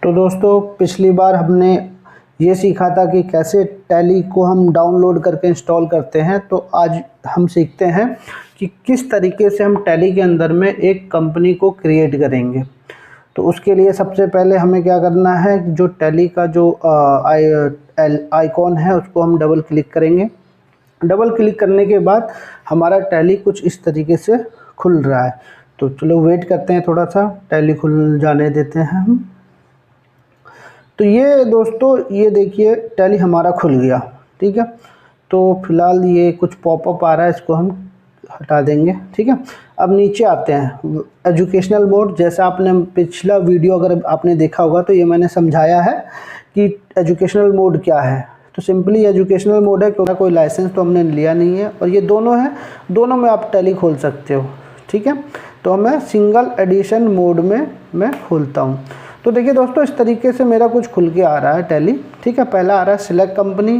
तो दोस्तों पिछली बार हमने ये सीखा था कि कैसे टैली को हम डाउनलोड करके इंस्टॉल करते हैं। तो आज हम सीखते हैं कि किस तरीके से हम टैली के अंदर में एक कंपनी को क्रिएट करेंगे। तो उसके लिए सबसे पहले हमें क्या करना है, जो टैली का जो आइकॉन है उसको हम डबल क्लिक करेंगे। डबल क्लिक करने के बाद हमारा टैली कुछ इस तरीके से खुल रहा है। तो चलो वेट करते हैं, थोड़ा सा टैली खुल जाने देते हैं हम। तो ये दोस्तों ये देखिए टैली हमारा खुल गया, ठीक है। तो फिलहाल ये कुछ पॉपअप आ रहा है, इसको हम हटा देंगे, ठीक है। अब नीचे आते हैं एजुकेशनल मोड। जैसा आपने पिछला वीडियो अगर आपने देखा होगा तो ये मैंने समझाया है कि एजुकेशनल मोड क्या है। तो सिंपली एजुकेशनल मोड है क्योंकि कोई लाइसेंस तो हमने लिया नहीं है, और ये दोनों है, दोनों में आप टैली खोल सकते हो, ठीक है। तो मैं सिंगल एडिशन मोड में मैं खोलता हूँ। तो देखिए दोस्तों इस तरीके से मेरा कुछ खुल के आ रहा है टैली, ठीक है। पहला आ रहा है सिलेक्ट कंपनी,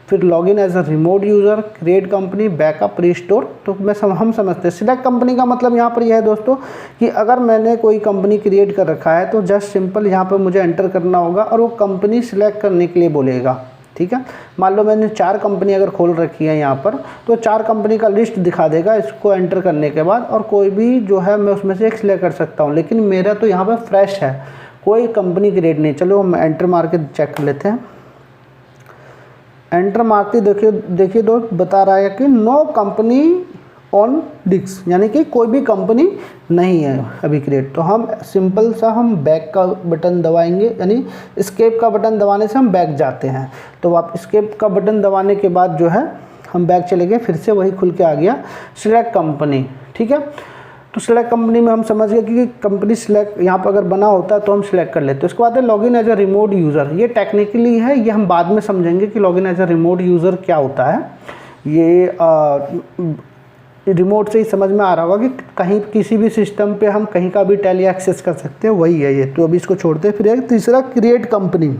फिर login as a remote user, create company, backup, restore. तो हम समझते हैं सिलेक्ट कंपनी का मतलब यहाँ पर यह है दोस्तों कि अगर मैंने कोई कंपनी क्रिएट कर रखा है तो जस्ट सिंपल यहाँ पर मुझे एंटर करना होगा और वो कंपनी सिलेक्ट करने के लिए बोलेगा, ठीक है। मान लो मैंने 4 कंपनी अगर खोल रखी है यहाँ पर, तो 4 कंपनी का लिस्ट दिखा देगा इसको एंटर करने के बाद, और कोई भी जो है मैं उसमें से एक सिलेक्ट कर सकता हूँ। लेकिन मेरा तो यहाँ पर फ्रेश है, कोई कंपनी क्रिएट नहीं। चलो हम एंटर मार के चेक कर लेते हैं। एंटर मारते देखिए दोस्त बता रहा है कि नो कंपनी ऑन डिस्क, यानी कि कोई भी कंपनी नहीं है अभी क्रिएट। तो हम सिंपल सा हम बैक का बटन दबाएंगे, यानी एस्केप का बटन दबाने से हम बैक जाते हैं। तो आप एस्केप का बटन दबाने के बाद जो है हम बैक चले गए, फिर से वही खुल के आ गया सिलेक्ट कंपनी, ठीक है। तो सिलेक्ट कंपनी में हम समझ गए कि कंपनी सिलेक्ट यहाँ पर अगर बना होता है तो हम सिलेक्ट कर लेते हैं। उसके बाद है login as a remote user. ये टेक्निकली है, ये हम बाद में समझेंगे कि login as a remote user क्या होता है। ये रिमोट से ही समझ में आ रहा होगा कि कहीं किसी भी सिस्टम पे हम कहीं का भी टैली एक्सेस कर सकते हैं, वही है ये। तो अभी इसको छोड़ते हैं। फिर एक तीसरा क्रिएट कंपनी।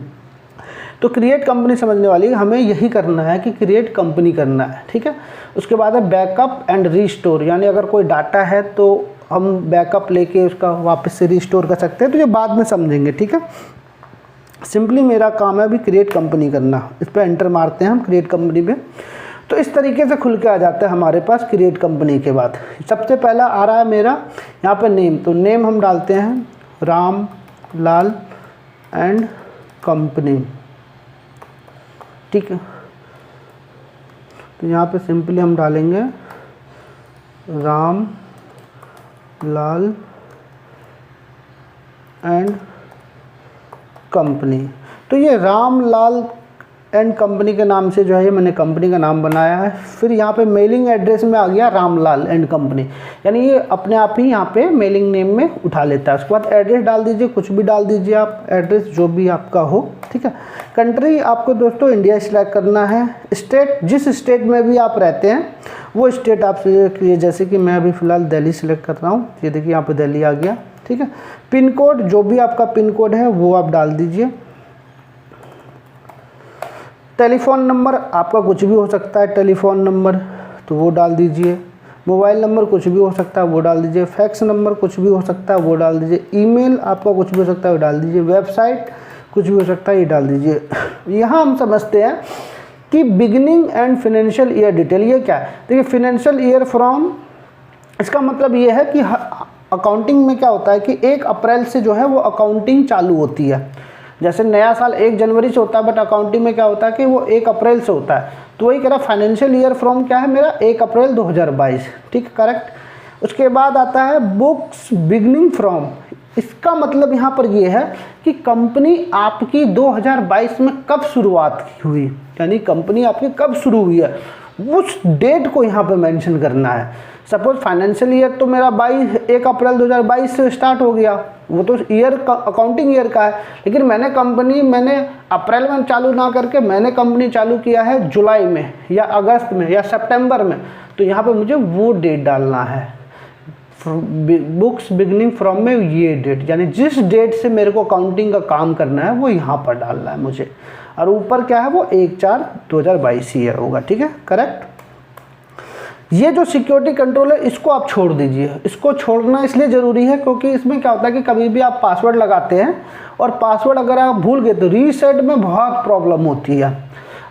तो क्रिएट कंपनी समझने वाली हमें यही करना है कि क्रिएट कंपनी करना है, ठीक है। उसके बाद है बैकअप एंड रीस्टोर, यानी अगर कोई डाटा है तो हम बैकअप लेके उसका वापस से रीस्टोर कर सकते हैं। तो ये बाद में समझेंगे, ठीक है। सिंपली मेरा काम है अभी क्रिएट कंपनी करना। इस पर एंटर मारते हैं हम क्रिएट कंपनी पे। तो इस तरीके से खुल के आ जाता है हमारे पास क्रिएट कंपनी के बाद। सबसे पहला आ रहा है मेरा यहाँ पर नेम। तो नेम हम डालते हैं राम लाल एंड कंपनी, ठीक है। तो यहाँ पे सिंपली हम डालेंगे राम लाल एंड कंपनी। तो ये राम लाल एंड कंपनी के नाम से जो है ये मैंने कंपनी का नाम बनाया है। फिर यहाँ पे मेलिंग एड्रेस में आ गया रामलाल एंड कंपनी, यानी ये अपने आप ही यहाँ पे मेलिंग नेम में उठा लेता है। उसके बाद एड्रेस डाल दीजिए, कुछ भी डाल दीजिए आप, एड्रेस जो भी आपका हो, ठीक है। कंट्री आपको दोस्तों इंडिया सिलेक्ट करना है। स्टेट, जिस स्टेट में भी आप रहते हैं वो स्टेट आप सिलेक्ट कीजिए। जैसे कि मैं अभी फ़िलहाल दिल्ली सिलेक्ट कर रहा हूँ, ये देखिए यहाँ पर दिल्ली आ गया, ठीक है। पिन कोड, जो भी आपका पिन कोड है वो आप डाल दीजिए। टेलीफ़ोन नंबर आपका कुछ भी हो सकता है, टेलीफ़ोन नंबर तो वो डाल दीजिए। मोबाइल नंबर कुछ भी हो सकता है वो डाल दीजिए। फैक्स नंबर कुछ भी हो सकता है वो डाल दीजिए। ईमेल आपका कुछ भी हो सकता है वो डाल दीजिए। वेबसाइट कुछ भी हो सकता है ये डाल दीजिए। यहाँ हम समझते हैं कि beginning and financial year detail, ये क्या है। देखिए फाइनेंशियल ईयर फ्रॉम, इसका मतलब ये है कि अकाउंटिंग में क्या होता है कि 1 अप्रैल से जो है वो अकाउंटिंग चालू होती है। जैसे नया साल 1 जनवरी से होता है, बट अकाउंटिंग में क्या होता है कि वो 1 अप्रैल से होता है। तो वही कह रहा फाइनेंशियल ईयर फ्रॉम क्या है मेरा 1 अप्रैल 2022, ठीक है, करेक्ट। उसके बाद आता है बुक्स बिगनिंग फ्रॉम। इसका मतलब यहाँ पर ये है कि कंपनी आपकी 2022 में कब शुरुआत हुई, यानी कंपनी आपकी कब शुरू हुई है उस डेट को यहाँ पे मेंशन करना है। सपोज फाइनेंशियल ईयर तो मेरा 1 अप्रैल 2022 से स्टार्ट हो गया, वो तो ईयर अकाउंटिंग ईयर का है। लेकिन मैंने अप्रैल में चालू ना करके मैंने कंपनी चालू किया है जुलाई में या अगस्त में या सितंबर में, तो यहाँ पे मुझे वो डेट डालना है। बुक्स बिगनिंग फ्रॉम में ये डेट, यानी जिस डेट से मेरे को अकाउंटिंग का काम करना है वो यहाँ पर डालना है मुझे। और ऊपर क्या है वो 1/4/2022 ईयर होगा, ठीक है, करेक्ट। ये जो सिक्योरिटी कंट्रोल है इसको आप छोड़ दीजिए। इसको छोड़ना इसलिए ज़रूरी है क्योंकि इसमें क्या होता है कि कभी भी आप पासवर्ड लगाते हैं और पासवर्ड अगर आप भूल गए तो रीसेट में बहुत प्रॉब्लम होती है।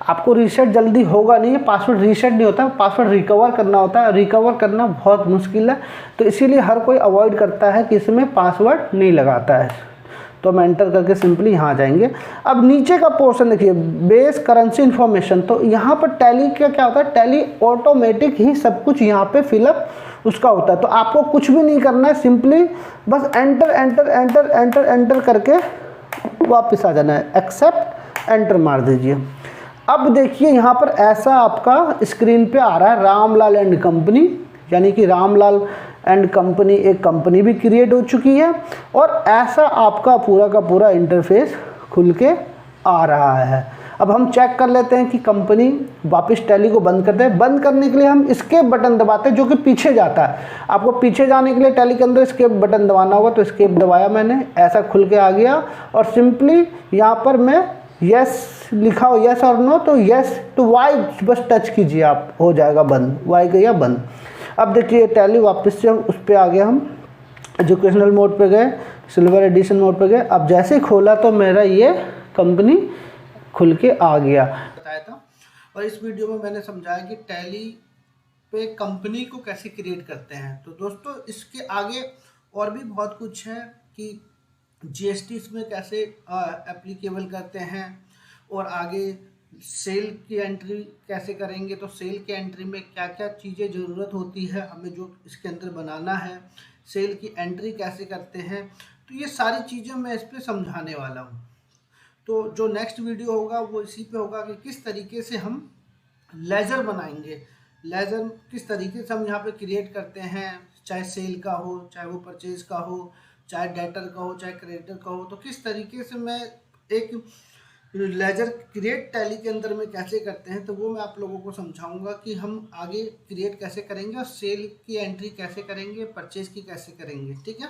आपको रीसेट जल्दी होगा नहीं, पासवर्ड रीसेट नहीं होता, पासवर्ड रिकवर करना होता है, रिकवर करना बहुत मुश्किल है। तो इसीलिए हर कोई अवॉइड करता है कि इसमें पासवर्ड नहीं लगाता है। तो हम एंटर करके सिंपली यहाँ जाएंगे। अब नीचे का पोर्शन देखिए, बेस करेंसी इन्फॉर्मेशन। तो यहाँ पर टैली का क्या होता है, टैली ऑटोमेटिक ही सब कुछ यहाँ पे फिलअप उसका होता है। तो आपको कुछ भी नहीं करना है, सिंपली बस enter enter enter enter enter करके वापस आ जाना है, एक्सेप्ट एंटर मार दीजिए। अब देखिए यहाँ पर ऐसा आपका स्क्रीन पे आ रहा है रामलाल एंड कंपनी, यानी कि रामलाल एंड कंपनी एक कंपनी भी क्रिएट हो चुकी है और ऐसा आपका पूरा का पूरा इंटरफेस खुल के आ रहा है। अब हम चेक कर लेते हैं कि कंपनी, वापस टैली को बंद करते हैं। बंद करने के लिए हम एस्केप बटन दबाते हैं जो कि पीछे जाता है। आपको पीछे जाने के लिए टैली के अंदर एस्केप बटन दबाना होगा, तो एस्केप दबाया मैंने, ऐसा खुल के आ गया और सिंपली यहाँ पर मैं यस लिखा हो, यस और नो, तो यस तो वाई बस टच कीजिए आप, हो जाएगा बंद, वाई गया बंद। अब देखिए टैली वापस से हम उस पर आ गए, हम एजुकेशनल मोड पे गए, सिल्वर एडिशन मोड पे गए। अब जैसे ही खोला तो मेरा ये कंपनी खुल के आ गया, बताया था। और इस वीडियो में मैंने समझाया कि टैली पे कंपनी को कैसे क्रिएट करते हैं। तो दोस्तों इसके आगे और भी बहुत कुछ है कि जीएसटी इसमें कैसे एप्लीकेबल करते हैं और आगे सेल की एंट्री कैसे करेंगे। तो सेल की एंट्री में क्या क्या चीज़ें ज़रूरत होती है हमें जो इसके अंदर बनाना है, सेल की एंट्री कैसे करते हैं, तो ये सारी चीज़ें मैं इस पर समझाने वाला हूँ। तो जो नेक्स्ट वीडियो होगा वो इसी पे होगा कि किस तरीके से हम लेजर बनाएंगे, लेजर किस तरीके से हम यहाँ पे क्रिएट करते हैं, चाहे सेल का हो, चाहे वो परचेज का हो, चाहे डेटर का हो, चाहे क्रेडिटर का हो। तो किस तरीके से मैं एक लेजर क्रिएट टैली के अंदर में कैसे करते हैं, तो वो मैं आप लोगों को समझाऊंगा कि हम आगे क्रिएट कैसे करेंगे और सेल की एंट्री कैसे करेंगे, परचेज की कैसे करेंगे। ठीक है।